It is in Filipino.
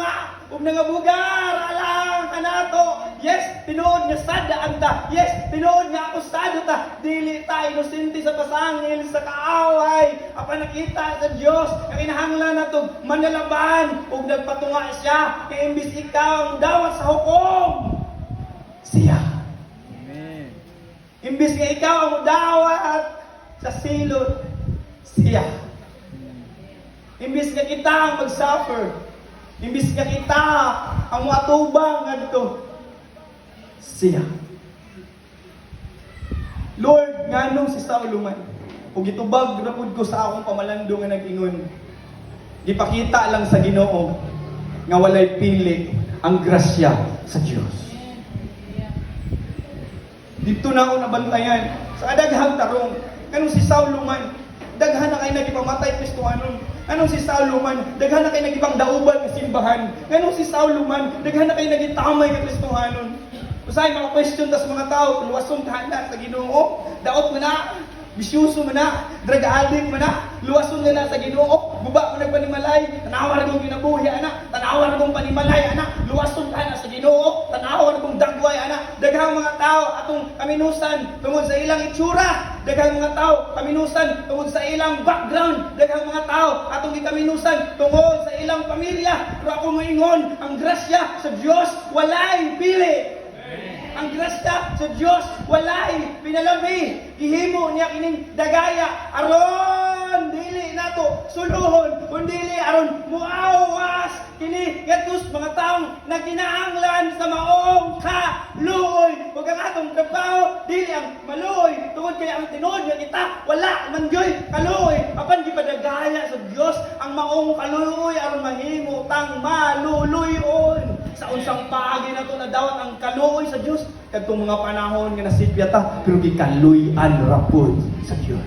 patunga ug nangabugar alang kanato. Yes, tinuod nga sada anta. Yes, tinuod nga akusado ta. Dili ta inosente sa pasangil sa kaaway. Apan nakita sa Dios nga kinahanglan nato manalaban ug nagpatunga siya kay imbis ikaw ang dawat sa hukom. Siya. Amen. Imbis nga ikaw ang dawat sa silot. Siya. Imbis nga kita ang mag-suffer. Imbis nga kita ang matubang ngadto. Siya. Lord, nganong si Saulo man, ug gitubag ra pud ko sa akong pamalando nga nag-ingon. Gipakita lang sa Ginoo nga walay pili ang grasya sa Dios. Dito na ako nabantayan sa daghang tarong. Kanong si Saulo man, daghan na kay nagipamatay Kristohanon. Anong si Saulo man, daghan na kay nagipangdauban ng simbahan. Anong si Saulo man, daghan na kay nagitamay ng Kristohanon. Usay mga question tas mga tao, luwason kahana sa Ginoo. Daot mo na, bisyoso mo na, drug addict mo na, luwason na sa Ginoo. Buba mo nagpanimalay, tanawa ra kong kinabuhi ana, tanawa ra kong panimalay ana, luwason ka na sa Ginoo, tanawa ra kong dagway ana. Daghang mga tao atong kaminusan tungod sa ilang itsura. Daghang mga tao kaminusan tungod sa ilang background. Daghang mga tao atong gikaminusan tungod sa ilang pamilya. Pero ako moingon, ang grasya sa Dios walay pili. Ang grasya sa Dios walay pinalabi. Gihimo niya kining dagaya aron dili nato suluhon kun dili aron muawas kini gatus mga taong nagkinahanglan sa maong kaluoy. Ug ang atong trabaho dili ang maluoy tungod kay ang tinuod nga kita wala man gyoy kaluoy. Apan gipadagaya sa Dios ang maong kaluoy aron mahimo tang maluluyon. Sa unsang paagi na to na dawat ang kaluoy sa Dios kadtong mga panahon nga nasipya ta pero gikaluy-an ra pud sa Dios.